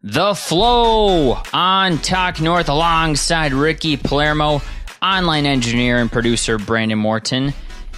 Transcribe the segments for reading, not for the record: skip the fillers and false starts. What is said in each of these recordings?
The Flow on Talk North alongside Ricky Palermo, online engineer and producer Brandon Morton,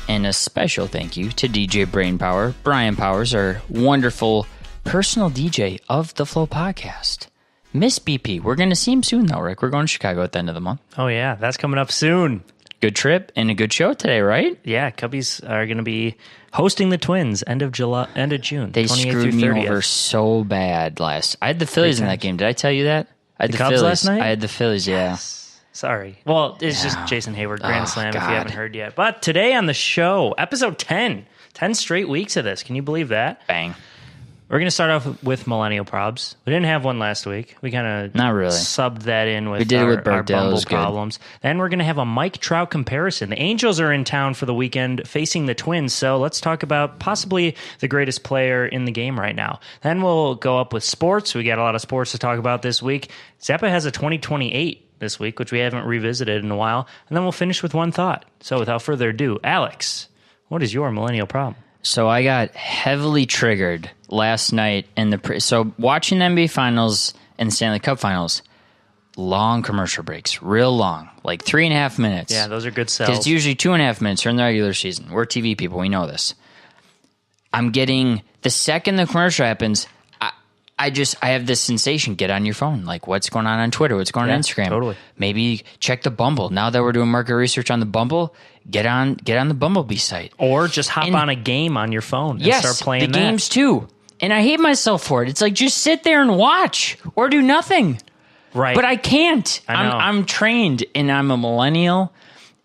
and a special thank you to DJ Brainpower, Brian Powers, our wonderful personal DJ of The Flow podcast. Miss BP. We're going to see him soon, though, Rick. We're going to Chicago at the end of the month. Oh, yeah. That's coming up soon. Good trip and a good show today, right? Yeah. Cubbies are going to be hosting the Twins end of June. They screwed me over so bad last. I had the Phillies in that game. Did I tell you that? I had the Cubs last night? I had the Phillies, yeah. Yes. Sorry. Well, it's just Jason Hayward, Grand Slam, if you haven't heard yet. But today on the show, episode 10. 10 straight weeks of this. Can you believe that? Bang. We're going to start off with Millennial Problems. We didn't have one last week. We kind of not really subbed that in with our Bumble Problems. Then we're going to have a Mike Trout comparison. The Angels are in town for the weekend facing the Twins, so let's talk about possibly the greatest player in the game right now. Then we'll go up with sports. We got a lot of sports to talk about this week. Zappa has a 2028 this week, which we haven't revisited in a while. And then we'll finish with one thought. So without further ado, Alex, what is your millennial problem? So I got heavily triggered last night in so watching the NBA Finals and the Stanley Cup Finals, long commercial breaks, real long, like 3.5 minutes. Yeah, those are good sells. Because it's usually 2.5 minutes during the regular season. We're TV people, we know this. I'm getting, the second the commercial happens, I have this sensation, get on your phone. Like, what's going on Twitter? What's going on Instagram? Totally. Maybe check the Bumble. Now that we're doing market research on the Bumble, get on the Bumblebee site. Or just hop on a game on your phone and start playing the games too. And I hate myself for it. It's like, just sit there and watch or do nothing. Right. But I can't. I know. I'm trained and I'm a millennial.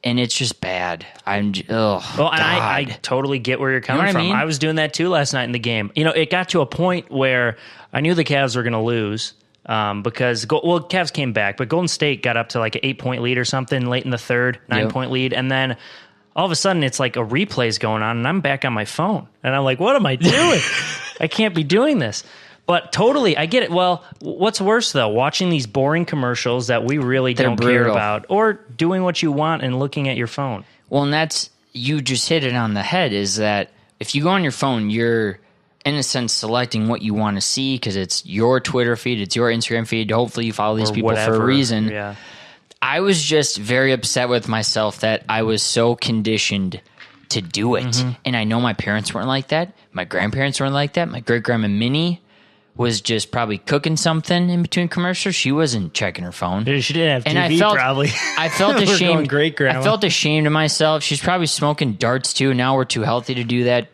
And it's just bad. I totally get where you're coming from. I was doing that too last night in the game. You know, it got to a point where I knew the Cavs were going to lose because Cavs came back, but Golden State got up to like an 8-point lead or something late in the third, 9-point lead, and then all of a sudden it's like a replay's going on, and I'm back on my phone, and I'm like, what am I doing? I can't be doing this. But totally, I get it. Well, what's worse, though? Watching these boring commercials that we really don't care about, or doing what you want and looking at your phone. Well, and you just hit it on the head, is that if you go on your phone, you're, in a sense, selecting what you want to see because it's your Twitter feed, it's your Instagram feed. Hopefully you follow these people for a reason. Yeah. I was just very upset with myself that I was so conditioned to do it. Mm-hmm. And I know my parents weren't like that. My grandparents weren't like that. My great-grandma Minnie was just probably cooking something in between commercials. She wasn't checking her phone. She didn't have TV, probably. I felt ashamed. Great-grandma. I felt ashamed of myself. She's probably smoking darts, too. Now we're too healthy to do that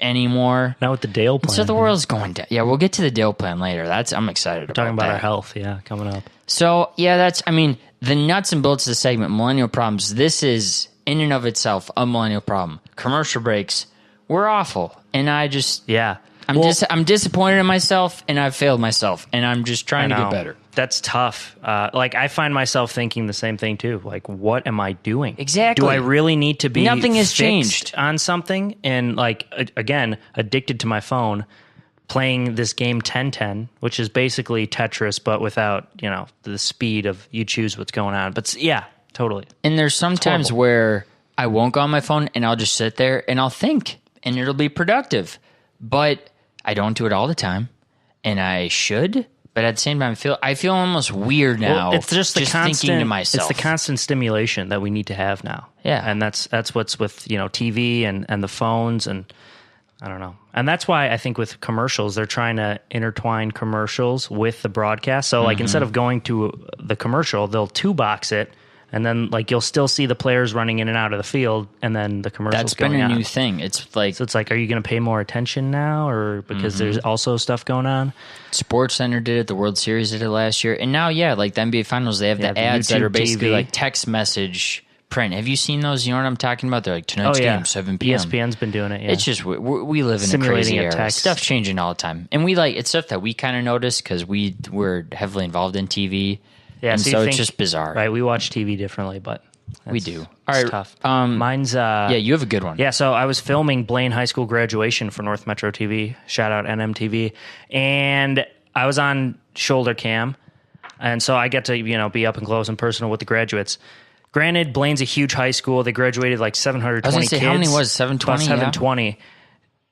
anymore. Not with the Dale plan. So the world's going down. Yeah, we'll get to the Dale plan later. I'm excited about that. Talking about our health, coming up. So, the nuts and bolts of the segment, Millennial Problems, this is, in and of itself, a millennial problem. Commercial breaks were awful. And I just... Yeah. I'm disappointed in myself, and I've failed myself, and I'm just trying to get better. That's tough. I find myself thinking the same thing, too. Like, what am I doing? Exactly. Do I really need to be Nothing has changed on something? And, again, addicted to my phone, playing this game 10-10, which is basically Tetris, but without, the speed of you choose what's going on. But, yeah, totally. And there's sometimes where I won't go on my phone, and I'll just sit there, and I'll think, and it'll be productive. But I don't do it all the time, and I should. But at the same time, I feel almost weird now. Well, it's just thinking to myself. It's the constant stimulation that we need to have now. Yeah, and that's what's with TV and the phones, and I don't know. And that's why I think with commercials, they're trying to intertwine commercials with the broadcast. So instead of going to the commercial, they'll 2-box it. And then, you'll still see the players running in and out of the field, and then the commercials going on. That's been a new thing. It's like... So it's like, are you going to pay more attention now, or because there's also stuff going on? SportsCenter did it. The World Series did it last year. And now, the NBA Finals, they have the ads that are basically like text message print. Have you seen those? You know what I'm talking about? They're like, tonight's game, 7 p.m. ESPN's been doing it, yeah. It's just, we live in a crazy era. Stuff's changing all the time. And it's stuff that we kind of notice because we're heavily involved in TV. Yeah, and so it's just bizarre. Right, we watch TV differently, but we do. All right, tough. Mine's... you have a good one. Yeah, so I was filming Blaine High School graduation for North Metro TV. Shout out NMTV. And I was on shoulder cam, and so I get to, be up and close and personal with the graduates. Granted, Blaine's a huge high school. They graduated 720 kids. How many was it? 720? About 720. Yeah.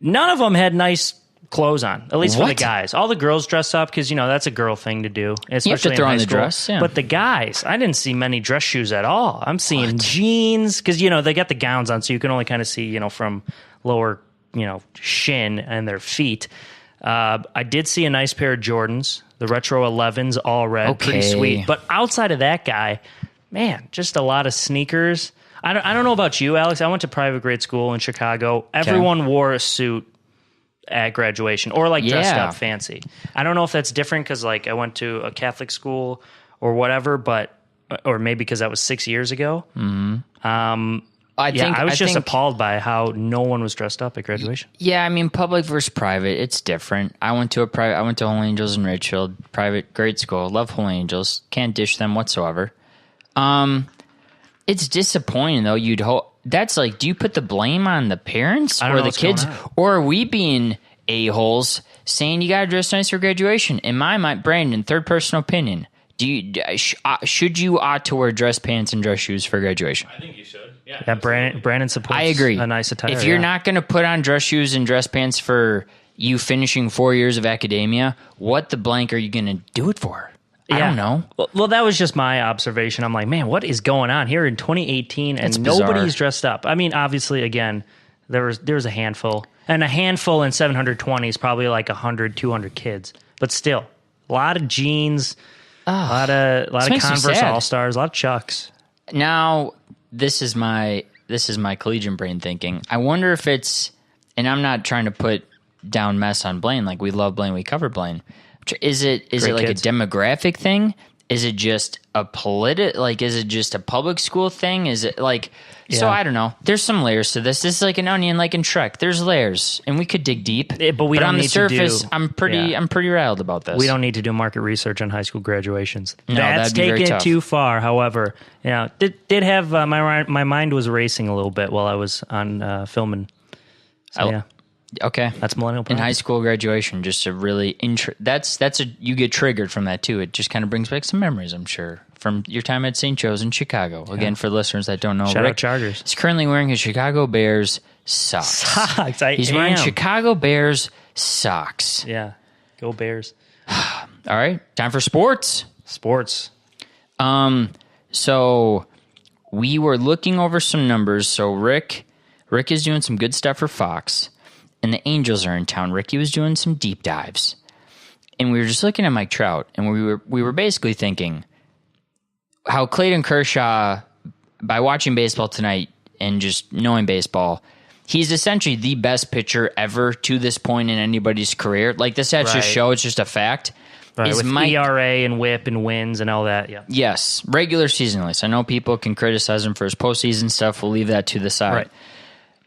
None of them had nice clothes on, at least for the guys. All the girls dress up because, that's a girl thing to do, especially you have to throw in high on the school. dress, yeah. But the guys, I didn't see many dress shoes at all. I'm seeing jeans because, they got the gowns on, so you can only kind of see, from lower, shin and their feet. I did see a nice pair of Jordans, the Retro 11s, all red, pretty sweet. But outside of that guy, man, just a lot of sneakers. I don't know about you, Alex. I went to private grade school in Chicago. Everyone wore a suit at graduation or dressed up fancy. I don't know if that's different because I went to a Catholic school or whatever, or maybe because that was 6 years ago. Mm-hmm. I was just appalled by how no one was dressed up at graduation. Yeah, I mean, public versus private, it's different. I went to Holy Angels in Ridgefield, private grade school. Love Holy Angels. Can't dish them whatsoever. It's disappointing though. That's do you put the blame on the parents or the kids, or are we being a-holes saying you gotta dress nice for graduation? In my mind, Brandon, third person opinion, should you ought to wear dress pants and dress shoes for graduation? I think you should. Yeah, Brandon supports. I agree. A nice attire. If you're not going to put on dress shoes and dress pants for you finishing 4 years of academia, what the blank are you going to do it for? I don't know. Well, that was just my observation. I'm like, man, what is going on here in 2018? And nobody's dressed up. I mean, obviously, again, there was a handful. And a handful in 720 is probably 100, 200 kids. But still, a lot of jeans, a lot of Converse All-Stars, a lot of Chucks. Now, this is my collegiate brain thinking. I wonder if it's, and I'm not trying to put down mess on Blaine. We love Blaine, we cover Blaine. Is it kids. A demographic thing? Is it just a is it just a public school thing? Is it so I don't know. There's some layers to this. This is like an onion, like in Shrek. There's layers, and we could dig deep. But don't on need the surface, to do, I'm pretty riled about this. We don't need to do market research on high school graduations. No, that's that'd be very taken tough. it too far. However, did have my mind was racing a little bit while I was on filming. So yeah. Okay, that's Millennial Problems. In high school graduation, just a really you get triggered from that too. It just kind of brings back some memories, I'm sure, from your time at St. Joe's in Chicago. Yeah. Again, for listeners that don't know, Shout Rick out Chargers. He's currently wearing his Chicago Bears socks. He's wearing Chicago Bears socks. Yeah, go Bears. All right, time for sports. So we were looking over some numbers. So Rick is doing some good stuff for Fox. And the Angels are in town. Ricky was doing some deep dives. And we were just looking at Mike Trout, and we were basically thinking how Clayton Kershaw, by watching baseball tonight and just knowing baseball, he's essentially the best pitcher ever to this point in anybody's career. The stats just show, it's just a fact. Right, with ERA and WHIP and wins and all that, yeah. Yes, regular season at least. I know people can criticize him for his postseason stuff. We'll leave that to the side. Right.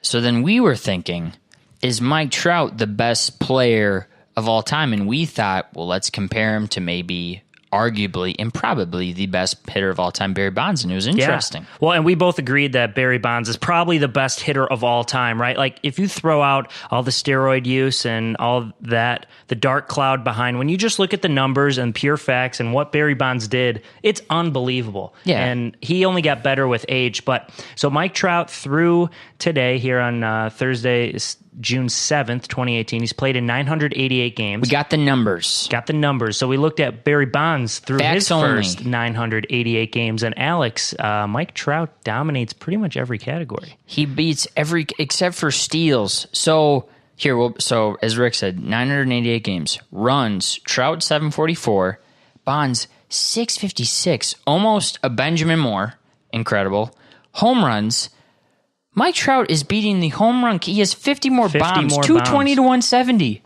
So then we were thinking, is Mike Trout the best player of all time? And we thought, well, let's compare him to maybe arguably and probably the best hitter of all time, Barry Bonds, and it was interesting. Yeah. Well, and we both agreed that Barry Bonds is probably the best hitter of all time, right? If you throw out all the steroid use and all that, the dark cloud behind, when you just look at the numbers and pure facts and what Barry Bonds did, it's unbelievable. Yeah. And he only got better with age. But so Mike Trout through today here on Thursday, June 7th, 2018. He's played in 988 games. We got the numbers. So we looked at Barry Bonds through Facts his first 988 games. And Alex, Mike Trout dominates pretty much every category. He beats every except for steals. So so as Rick said, 988 games. Runs, Trout 744, Bonds 656, almost a Benjamin Moore. Incredible. Home runs, Mike Trout is beating the home run. He has 50 more bombs, 220 to 170.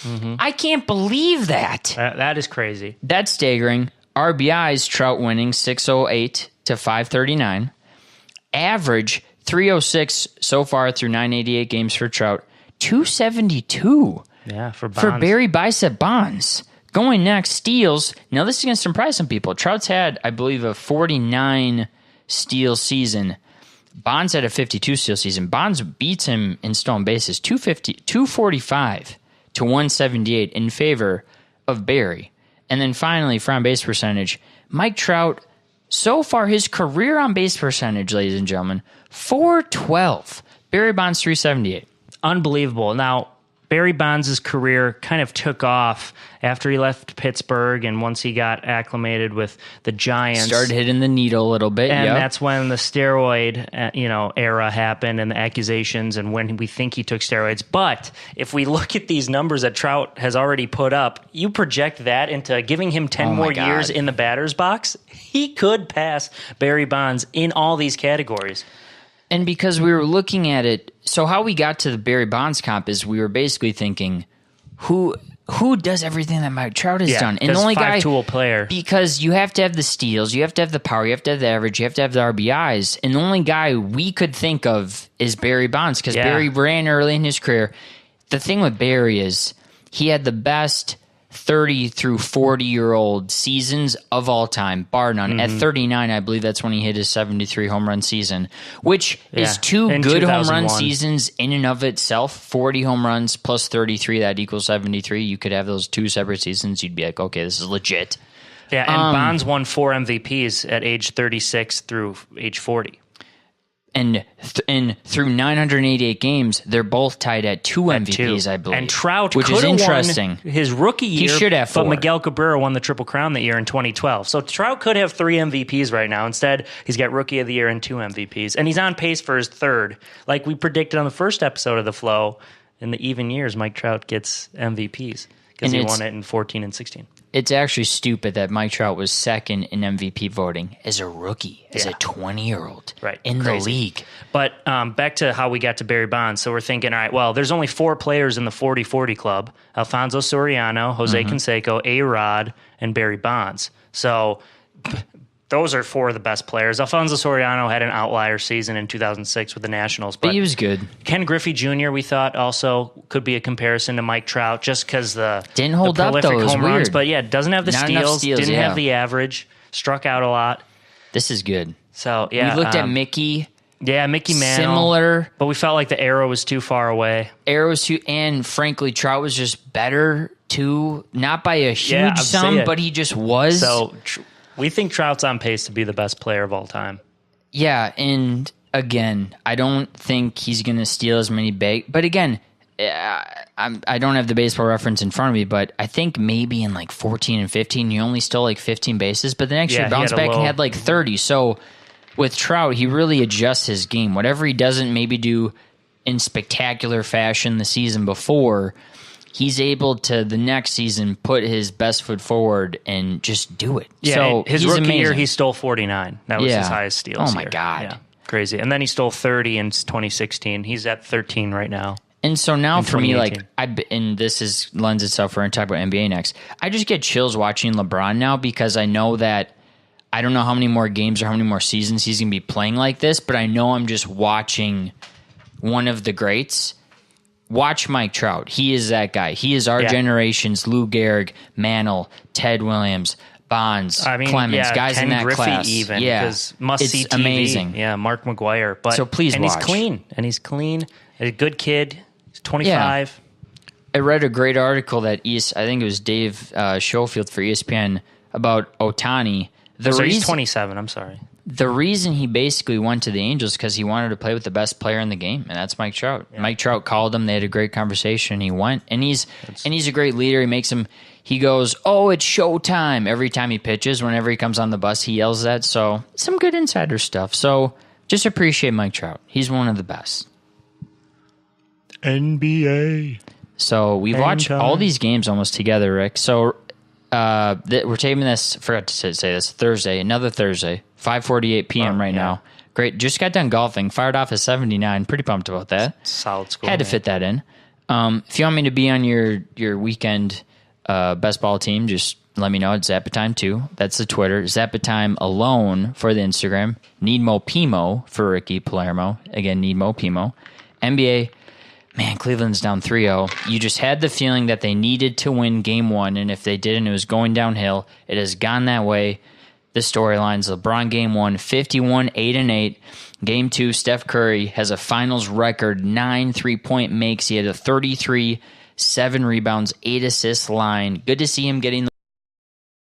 Mm-hmm. I can't believe that. That is crazy. That's staggering. RBIs, Trout winning 608 to 539. Average 306 so far through 988 games for Trout. 272. Yeah, for Bonds. For Barry Bicep Bonds. Going next, steals. Now this is going to surprise some people. Trout's had, I believe, a 49 steal season. Bonds had a 52 steal season. Bonds beats him in stolen bases 245 to 178 in favor of Barry. And then finally, for on base percentage, Mike Trout, so far his career on base percentage, ladies and gentlemen, 412. Barry Bonds 378. Unbelievable. Now, Barry Bonds' career kind of took off after he left Pittsburgh, and once he got acclimated with the Giants, started hitting the needle a little bit, and that's when the steroid era happened, and the accusations, and when we think he took steroids. But if we look at these numbers that Trout has already put up, you project that into giving him 10 more years in the batter's box, he could pass Barry Bonds in all these categories. And because we were looking at it, so how we got to the Barry Bonds comp is we were basically thinking, who does everything that Mike Trout has done? And the only five-tool player. Because you have to have the steals, you have to have the power, you have to have the average, you have to have the RBIs. And the only guy we could think of is Barry Bonds, because Barry ran early in his career. The thing with Barry is he had the best 30 through 40-year-old seasons of all time, bar none. At 39, I believe that's when he hit his 73 home run season, which is two good home run seasons in and of itself. 40 home runs plus 33, that equals 73. You could have those two separate seasons. You'd be like, okay, this is legit. Yeah, and Bonds won 4 MVPs at age 36 through age 40. And through 988 games, they're both tied at 2 MVPs, I believe. And Trout, which is interesting. Won his rookie year, he should have 4. But Miguel Cabrera won the Triple Crown that year in 2012. So Trout could have 3 MVPs right now. Instead, he's got Rookie of the Year and 2 MVPs. And he's on pace for his 3rd. Like we predicted on the first episode of The Flow, in the even years, Mike Trout gets MVPs because he won it in 14 and 16. It's actually stupid that Mike Trout was second in MVP voting as a rookie, as a 20-year-old in the league. But back to how we got to Barry Bonds. So we're thinking, all right, well, there's only 4 players in the 40-40 club: Alfonso Soriano, Jose Canseco, A-Rod, and Barry Bonds. So those are 4 of the best players. Alfonso Soriano had an outlier season in 2006 with the Nationals. But he was good. Ken Griffey Jr., we thought, also could be a comparison to Mike Trout just because the didn't hold the up, prolific though. home runs. But, doesn't have the Not steals, steals, didn't have the average, struck out a lot. This is good. So, we looked at Mickey. Yeah, Mickey Mantle. Similar. But we felt like the arrow was too far away. And frankly, Trout was just better, too. Not by a huge sum, but he just was. So, we think Trout's on pace to be the best player of all time. Yeah, and again, I don't think he's going to steal as many bags. But again, I don't have the baseball reference in front of me, but I think maybe in like 14 and 15, he only stole like 15 bases. But the next year, bounced back and had like 30. So with Trout, he really adjusts his game. Whatever he doesn't maybe do in spectacular fashion the season before, he's able to the next season put his best foot forward and just do it. Yeah, so his rookie year, he stole 49. That was his highest steals. Oh my God. Yeah, crazy. And then he stole 30 in 2016. He's at 13 right now. And so now for me, like, and this lends itself, we're going to talk about NBA next. I just get chills watching LeBron now because I know that I don't know how many more games or how many more seasons he's going to be playing like this, but I know I'm just watching one of the greats. Watch Mike Trout. He is that guy. He is our generation's Lou Gehrig, Mantle, Ted Williams, Bonds, Clemens, guys Ken in that Griffey class. Even, because must-see TV. Amazing. Yeah, Mark McGwire. But, so please watch. He's clean. A good kid. He's 25. I read a great article that I think it was Dave Schofield for ESPN about Ohtani. He's 27. I'm sorry. The reason he basically went to the Angels because he wanted to play with the best player in the game, and that's Mike Trout. Yeah. Mike Trout called him. They had a great conversation. He went, and he's a great leader. He goes, "Oh, it's showtime!" every time he pitches. Whenever he comes on the bus, he yells that. So some good insider stuff. So just appreciate Mike Trout. He's one of the best. NBA. So we've watched all these games almost together, Rick. So we're taping this, forgot to say this, Thursday, another Thursday, 5:48 p.m. now. Great. Just got done golfing. Fired off a 79. Pretty pumped about that. Solid score. Had to fit that in. If you want me to be on your weekend best ball team, just let me know. It's Zappa Time 2. That's the Twitter. Zappa Time alone for the Instagram. Needmo Pimo for Ricky Palermo. Again, Needmo Pimo. NBA. Man, Cleveland's down 3-0. You just had the feeling that they needed to win Game 1, and if they didn't, it was going downhill. It has gone that way. The storylines, LeBron Game 1, 51, 8-8. Game 2, Steph Curry has a finals record, 9 3-point makes. He had a 33, 7 rebounds, 8 assists line. Good to see him getting